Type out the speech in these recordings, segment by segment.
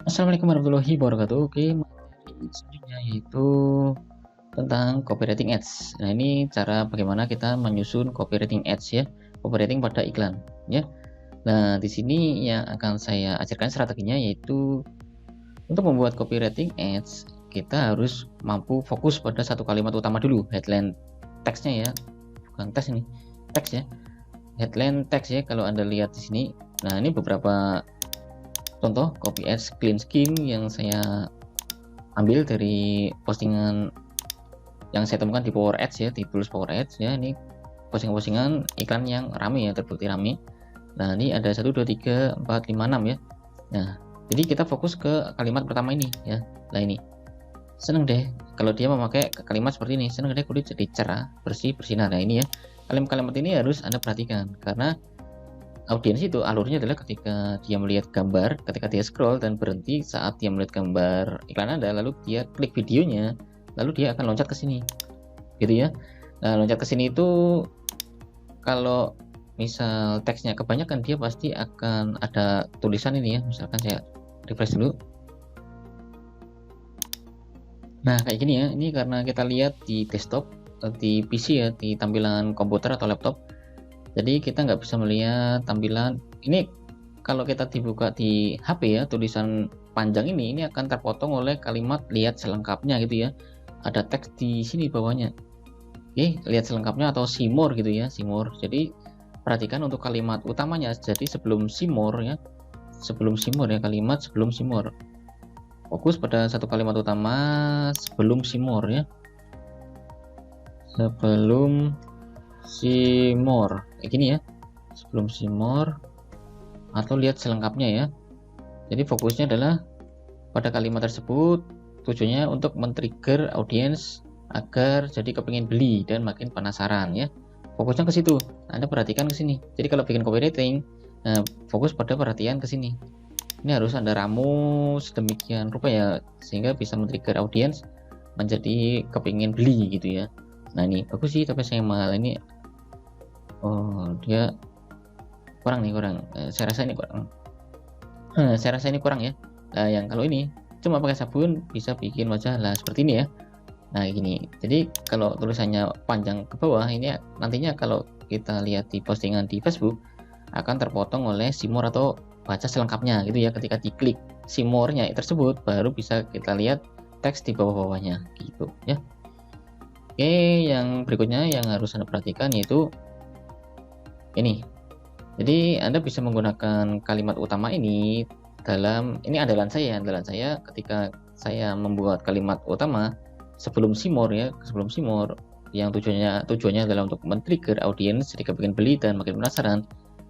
Assalamualaikum warahmatullahi wabarakatuh. Oke, materi selanjutnya yaitu tentang copywriting ads. Nah, ini cara bagaimana kita menyusun copywriting ads ya, copywriting pada iklan ya. Nah, di sini yang akan saya ajarkan strateginya yaitu untuk membuat copywriting ads, kita harus mampu fokus pada satu kalimat utama dulu, headline teksnya ya, bukan teks ini, teks ya. Headline teks ya kalau Anda lihat di sini. Nah, ini beberapa contoh copy ads clean skin yang saya ambil dari postingan yang saya temukan di Power Ads ya, di tools Power Ads ya. Ini postingan-postingan iklan yang rame ya, terbukti rame. Nah, ini ada 1 2 3 4 5 6 ya. Nah, jadi kita fokus ke kalimat pertama ini ya. Nah, ini seneng deh kalau dia memakai kalimat seperti ini, seneng deh kulit jadi cerah, bersih, bersinar. Nah, ini ya, kalimat-kalimat ini harus Anda perhatikan karena audiens itu alurnya adalah ketika dia melihat gambar, ketika dia scroll dan berhenti saat dia melihat gambar iklan Anda, lalu dia klik videonya, lalu dia akan loncat ke sini, gitu ya. Nah, loncat ke sini itu kalau misal teksnya kebanyakan, dia pasti akan ada tulisan ini ya. Misalkan saya refresh dulu. Nah, kayak gini ya. Ini karena kita lihat di desktop, di PC ya, di tampilan komputer atau laptop. Jadi kita nggak bisa melihat tampilan ini. Kalau kita dibuka di HP ya, tulisan panjang ini akan terpotong oleh kalimat lihat selengkapnya gitu ya. Ada teks di sini bawahnya. Oke, lihat selengkapnya atau see more gitu ya, see more. Jadi perhatikan untuk kalimat utamanya. Jadi sebelum see more ya, sebelum see more ya, kalimat sebelum see more. Fokus pada satu kalimat utama sebelum see more ya. Sebelum see more. Kayak gini ya. Sebelum see more atau lihat selengkapnya ya. Jadi fokusnya adalah pada kalimat tersebut, tujuannya untuk men-trigger audiens agar jadi kepingin beli dan makin penasaran ya. Fokusnya ke situ. Anda perhatikan ke sini. Jadi kalau bikin copywriting, fokus pada perhatian ke sini. Ini harus Anda ramu sedemikian rupa ya sehingga bisa men-trigger audiens menjadi kepingin beli gitu ya. Nah, ini bagus sih tapi sayang mahal ini. Oh, dia kurang nih, kurang. Saya rasa ini kurang. Saya rasa ini kurang ya. Nah, yang kalau ini cuma pakai sabun bisa bikin wajah lah seperti ini ya. Nah, gini. Jadi kalau tulisannya panjang ke bawah ini nantinya kalau kita lihat di postingan di Facebook akan terpotong oleh simor atau baca selengkapnya gitu ya. Ketika diklik simornya tersebut baru bisa kita lihat teks di bawah-bawahnya gitu ya. Oke, yang berikutnya yang harus Anda perhatikan yaitu ini. Jadi Anda bisa menggunakan kalimat utama ini dalam ini andalan saya ketika saya membuat kalimat utama sebelum simor ya, sebelum simor yang tujuannya adalah untuk men-trigger audiens jadi kepingin beli dan makin penasaran.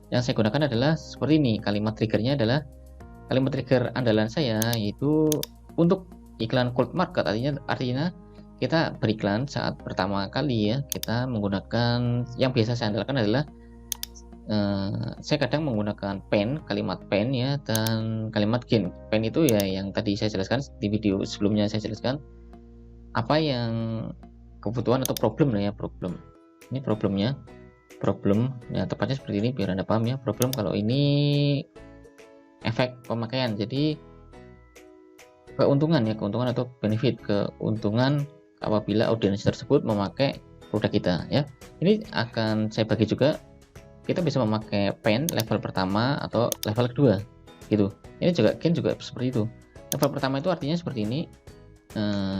Yang saya gunakan adalah seperti ini. Kalimat triggernya adalah kalimat trigger andalan saya yaitu untuk iklan cold market, artinya kita beriklan saat pertama kali ya, kita menggunakan yang biasa saya andalkan adalah saya kadang menggunakan pen, kalimat pen ya, dan kalimat gain. Pen itu ya yang tadi saya jelaskan di video sebelumnya, saya jelaskan apa yang kebutuhan atau problem lah ya, problem. Ini problemnya, problem ya tepatnya seperti ini biar Anda paham ya. Problem kalau ini efek pemakaian. Jadi keuntungan ya, keuntungan atau benefit, keuntungan apabila audiens tersebut memakai produk kita ya. Ini akan saya bagi juga, kita bisa memakai pen level pertama atau level kedua gitu. Ini juga gain juga seperti itu. Level pertama itu artinya seperti ini.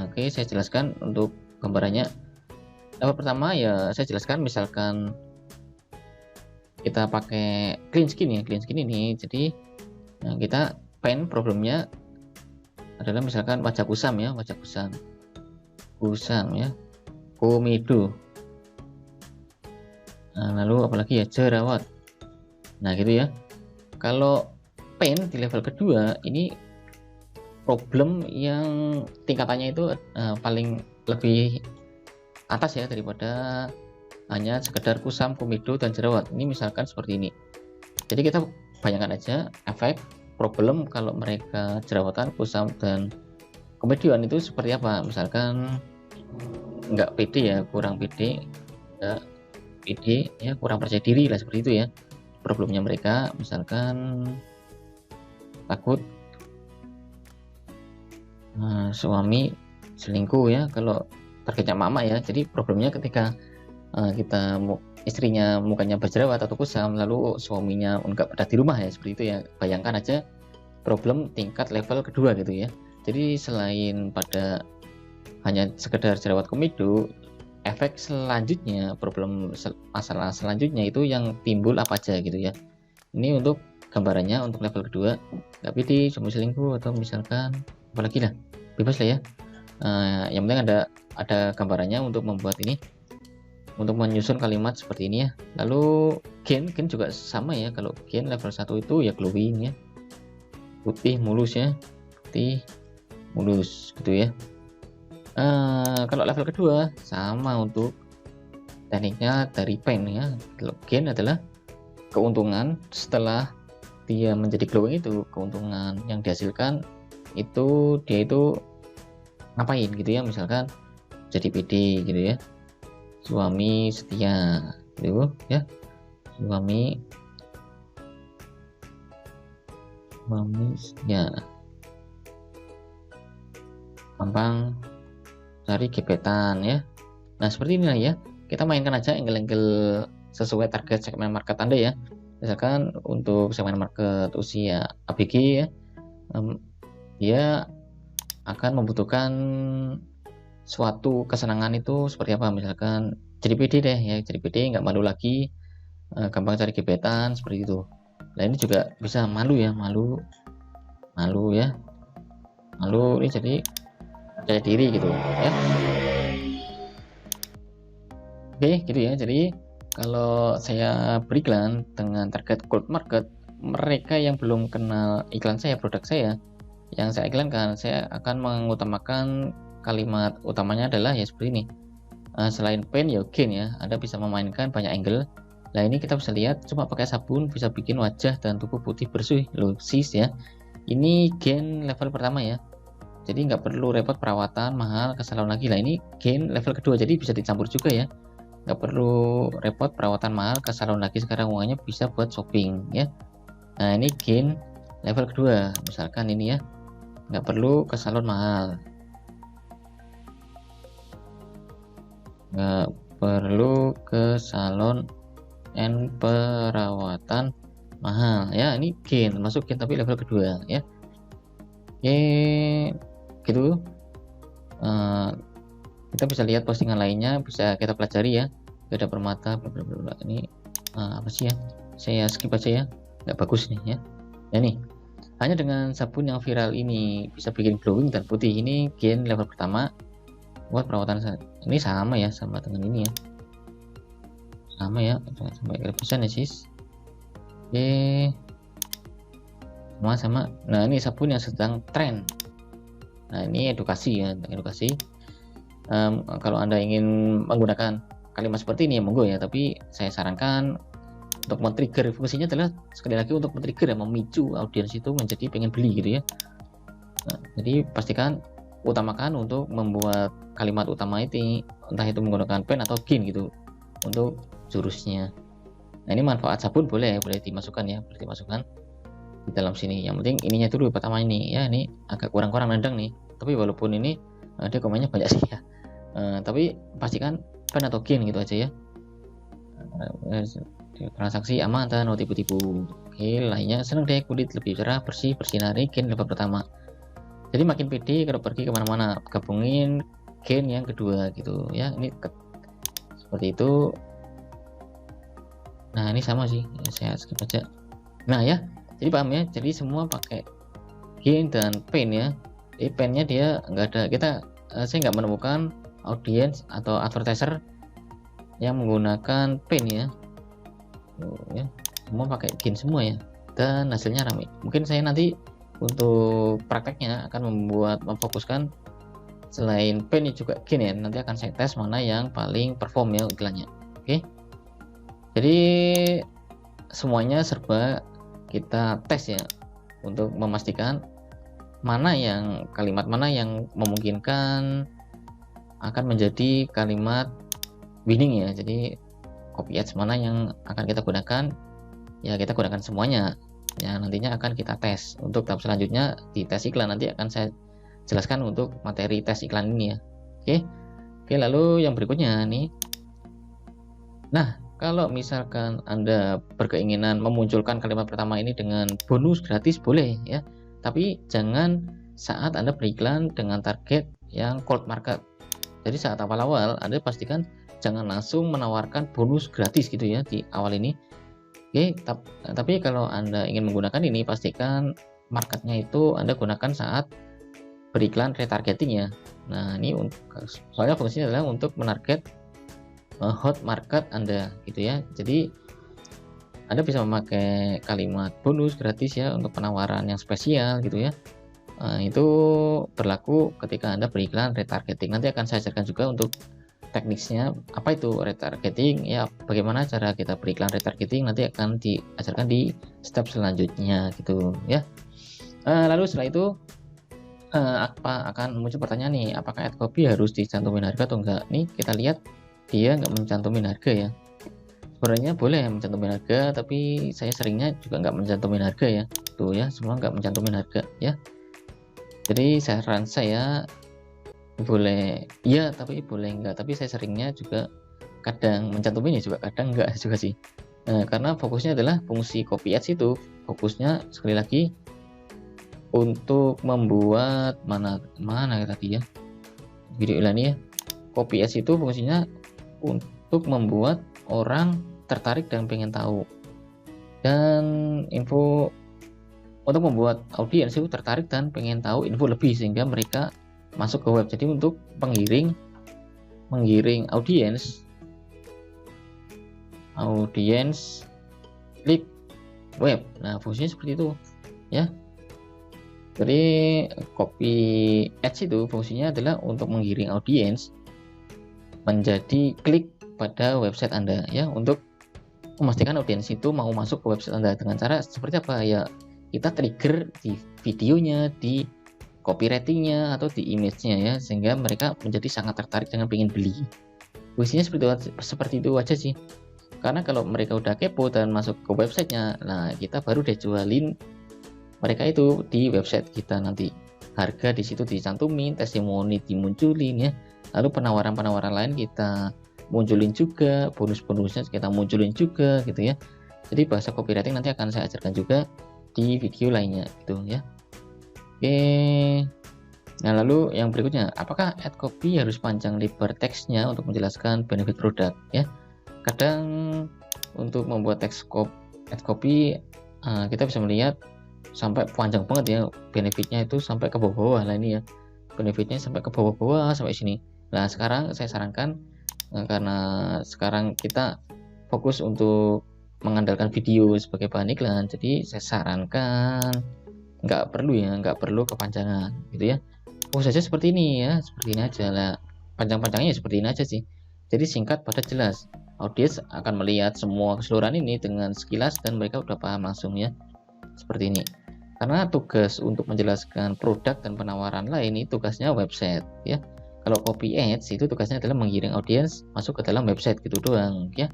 Oke, saya jelaskan untuk gambarannya. Level pertama ya saya jelaskan, misalkan kita pakai clean skin ya, clean skin ini. Jadi kita pen problemnya adalah misalkan wajah kusam ya, wajah kusam ya, komedo. Nah, lalu apalagi ya, jerawat. Nah, gitu ya. Kalau pain di level kedua ini problem yang tingkatannya itu paling lebih atas ya daripada hanya sekedar kusam, komedo dan jerawat. Ini misalkan seperti ini. Jadi kita bayangkan aja efek problem kalau mereka jerawatan, kusam dan komedian itu seperti apa. Misalkan nggak pede ya, kurang pede, nggak pede ya, kurang percaya diri lah seperti itu ya problemnya mereka. Misalkan takut suami selingkuh ya, kalau targetnya mama ya. Jadi problemnya ketika istrinya mukanya berjerawat atau kusam, lalu suaminya nggak ada di rumah ya, seperti itu ya. Bayangkan aja problem tingkat level kedua gitu ya. Jadi selain pada hanya sekedar jerawat komedo, efek selanjutnya, masalah selanjutnya itu yang timbul apa aja gitu ya. Ini untuk gambarannya untuk level kedua, nggak pede, suami selingkuh, atau misalkan apalagi lah, bebas lah ya. Yang penting ada gambarannya untuk membuat ini, untuk menyusun kalimat seperti ini ya. Lalu gain juga sama ya. Kalau gain level 1 itu ya glowing ya, putih mulus ya, putih mulus gitu ya. Kalau level kedua sama untuk tekniknya dari pen ya. Kalau gain adalah keuntungan setelah dia menjadi glowing, itu keuntungan yang dihasilkan itu dia itu ngapain gitu ya, misalkan jadi PD gitu ya, suami setia gitu ya, suami setia, gampang cari gebetan ya. Nah seperti inilah ya, kita mainkan aja angle-angle sesuai target segmen market Anda ya. Misalkan untuk segmen market usia ABG ya, dia akan membutuhkan suatu kesenangan itu seperti apa, misalkan jadi PD deh ya, jadi PD nggak malu lagi, gampang cari gebetan seperti itu. Nah ini juga bisa malu ya, malu ya, malu ini jadi percaya diri gitu ya. Oke gitu ya. Jadi kalau saya beriklan dengan target cold market, mereka yang belum kenal iklan saya, produk saya yang saya iklankan, saya akan mengutamakan kalimat utamanya adalah ya seperti ini. Selain pen ya gain ya, Anda bisa memainkan banyak angle. Nah ini kita bisa lihat, cuma pakai sabun bisa bikin wajah dan tubuh putih bersih loh sis ya. Ini gain level pertama ya, jadi nggak perlu repot perawatan mahal ke salon lagi. Lah ini gain level kedua, jadi bisa dicampur juga ya, nggak perlu repot perawatan mahal ke salon lagi, sekarang uangnya bisa buat shopping ya. Nah ini gain level kedua, misalkan ini ya, nggak perlu ke salon mahal, nggak perlu ke salon and perawatan mahal ya. Ini gain, masuk gain tapi level kedua ya. Oke gitu. Kita bisa lihat postingan lainnya, bisa kita pelajari ya. Beda permata bla bla bla. Ini apa sih ya, saya skip aja ya, nggak bagus nih ya. Ya nih, hanya dengan sabun yang viral ini bisa bikin glowing dan putih. Ini gain level pertama buat perawatan. Ini sama ya, sama dengan ini ya, sama ya, sampai revision ya sis. Oke sama. Nah ini sabun yang sedang tren. Nah ini edukasi ya, edukasi. Kalau Anda ingin menggunakan kalimat seperti ini ya monggo ya, tapi saya sarankan untuk men-trigger, fungsinya adalah sekali lagi untuk men-trigger ya, memicu audiens itu menjadi pengen beli gitu ya. Nah, jadi pastikan utamakan untuk membuat kalimat utama itu, entah itu menggunakan pen atau gain gitu untuk jurusnya. Nah ini manfaat sabun boleh dimasukkan ya, boleh dimasukkan di dalam sini. Yang penting ininya dulu pertama ini ya. Ini agak kurang nendang nih, tapi walaupun ini dia komennya banyak sih ya, tapi pastikan pen atau gain gitu aja ya. Transaksi aman dan no tipu-tipu. Oke, lainnya seneng deh, kulit lebih cerah, bersih, bersinar. Gain level pertama, jadi makin pede kalau pergi kemana-mana. Gabungin gain yang kedua gitu ya. Ini seperti itu. Nah ini sama sih, saya skip aja. Nah ya, jadi paham ya, jadi semua pakai gain dan pen ya. Jadi pennya dia nggak ada, saya nggak menemukan audiens atau advertiser yang menggunakan pen ya. Ya, semua pakai gain semua ya, dan hasilnya ramai. Mungkin saya nanti untuk prakteknya akan memfokuskan selain pen juga gain ya. Nanti akan saya tes mana yang paling perform ya iklannya. Oke, jadi semuanya serba kita tes ya, untuk memastikan kalimat mana yang memungkinkan akan menjadi kalimat winning ya. Jadi copy ads mana yang akan kita gunakan ya, kita gunakan semuanya ya. Nantinya akan kita tes. Untuk tahap selanjutnya di tes iklan nanti akan saya jelaskan untuk materi tes iklan ini ya. Oke, lalu yang berikutnya nih. Nah, kalau misalkan Anda berkeinginan memunculkan kalimat pertama ini dengan bonus gratis boleh ya, tapi jangan saat Anda beriklan dengan target yang cold market. Jadi saat awal-awal Anda pastikan jangan langsung menawarkan bonus gratis gitu ya di awal ini. Oke, tapi kalau Anda ingin menggunakan ini, pastikan marketnya itu Anda gunakan saat beriklan retargeting ya. Nah, ini soalnya fungsinya adalah untuk menarget hot market Anda gitu ya. Jadi Anda bisa memakai kalimat bonus gratis ya untuk penawaran yang spesial gitu ya. Itu berlaku ketika Anda beriklan retargeting. Nanti akan saya ajarkan juga untuk teknisnya apa itu retargeting ya, bagaimana cara kita beriklan retargeting, nanti akan diajarkan di step selanjutnya gitu ya. Lalu setelah itu apa akan muncul pertanyaan nih, apakah ad copy harus dicantumin harga atau enggak? Nih kita lihat dia nggak mencantumin harga ya. Sebenarnya boleh mencantumin harga, tapi saya seringnya juga nggak mencantumin harga ya. Tuh ya, semua nggak mencantumin harga ya. Jadi saran saya boleh ya, tapi boleh enggak, tapi saya seringnya juga kadang mencantumin ya, juga kadang enggak juga sih. Karena fokusnya adalah fungsi copy ads itu fokusnya sekali lagi untuk membuat mana tadi ya video iklan ya. Copy ads itu fungsinya untuk membuat orang tertarik dan pengen tahu, dan info untuk membuat audiens itu tertarik dan pengen tahu info lebih sehingga mereka masuk ke web. Jadi untuk menggiring audiens klik web. Nah, fungsinya seperti itu ya. Jadi copy ads itu fungsinya adalah untuk menggiring audiens menjadi klik pada website Anda ya, untuk memastikan audiens itu mau masuk ke website Anda. Dengan cara seperti apa ya, kita trigger di videonya, di copywritingnya, atau di image-nya ya, sehingga mereka menjadi sangat tertarik dengan pengen beli. Fungsinya seperti itu aja sih. Karena kalau mereka udah kepo dan masuk ke websitenya, nah kita baru deh jualin mereka itu di website kita nanti. Harga di situ dicantumin, testimoni dimunculin ya. Lalu penawaran-penawaran lain kita munculin juga, bonus-bonusnya kita munculin juga gitu ya. Jadi bahasa copywriting nanti akan saya ajarkan juga di video lainnya gitu ya. Oke, nah lalu yang berikutnya, apakah ad copy harus panjang lebar teksnya untuk menjelaskan benefit produk ya? Kadang untuk membuat ad copy kita bisa melihat sampai panjang banget ya, benefitnya itu sampai ke bawah-bawah lah ini ya, benefitnya sampai ke bawah-bawah sampai sini. Nah sekarang saya sarankan karena sekarang kita fokus untuk mengandalkan video sebagai bahan iklan, jadi saya sarankan nggak perlu kepanjangan gitu ya. Fokus saja seperti ini ya, seperti ini aja lah, panjang-panjangnya seperti ini aja sih. Jadi singkat padat jelas, audiens akan melihat semua keseluruhan ini dengan sekilas dan mereka udah paham langsung ya, seperti ini. Karena tugas untuk menjelaskan produk dan penawaran lain ini tugasnya website ya. Kalau copy ads itu tugasnya adalah menggiring audiens masuk ke dalam website gitu doang ya.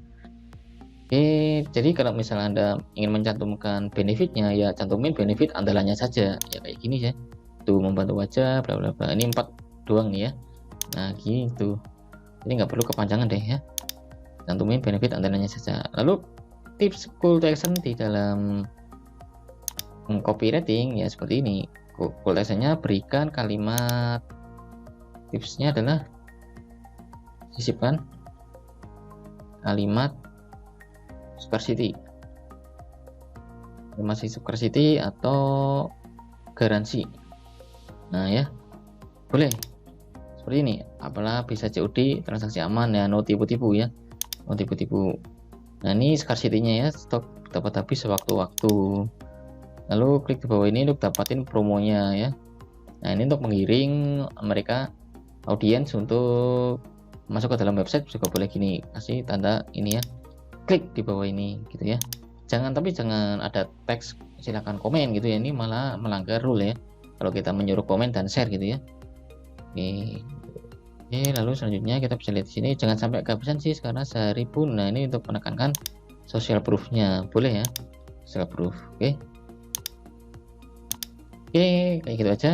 Oke, jadi kalau misalnya Anda ingin mencantumkan benefitnya, ya cantumin benefit andalannya saja ya, kayak gini ya. Tuh, membantu wajah bla bla bla. Ini 4 doang nih ya. Nah gitu, jadi nggak perlu kepanjangan deh ya, cantumin benefit andalannya saja. Lalu tips call to action di dalam copywriting ya seperti ini. Call to actionnya berikan kalimat, tipsnya adalah sisipkan kalimat scarcity, masih scarcity atau garansi. Nah ya, boleh seperti ini, apalah bisa COD, transaksi aman ya, no tipu-tipu ya, no tipu-tipu. Nah ini scarcity-nya ya, stok dapat habis sewaktu-waktu. Lalu klik di bawah ini untuk dapatin promonya ya. Nah ini untuk menggiring mereka audiens untuk masuk ke dalam website juga boleh gini, kasih tanda ini ya, klik di bawah ini gitu ya. Jangan ada teks silakan komen gitu ya, ini malah melanggar rule ya kalau kita menyuruh komen dan share gitu ya. Oke, lalu selanjutnya kita bisa lihat di sini, jangan sampai kehabisan sih karena sehari pun. Nah ini untuk menekankan social proof-nya boleh ya, social proof. Oke, kayak gitu aja.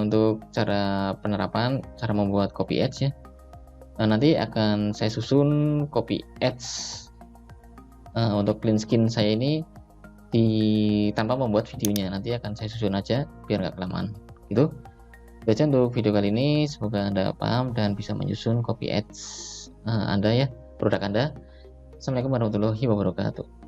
Untuk cara penerapan, cara membuat copy ads ya. Nanti akan saya susun copy ads untuk clean skin saya ini tanpa membuat videonya. Nanti akan saya susun aja biar nggak kelamaan. Itu aja untuk video kali ini. Semoga Anda paham dan bisa menyusun copy ads Anda ya, produk Anda. Assalamualaikum warahmatullahi wabarakatuh.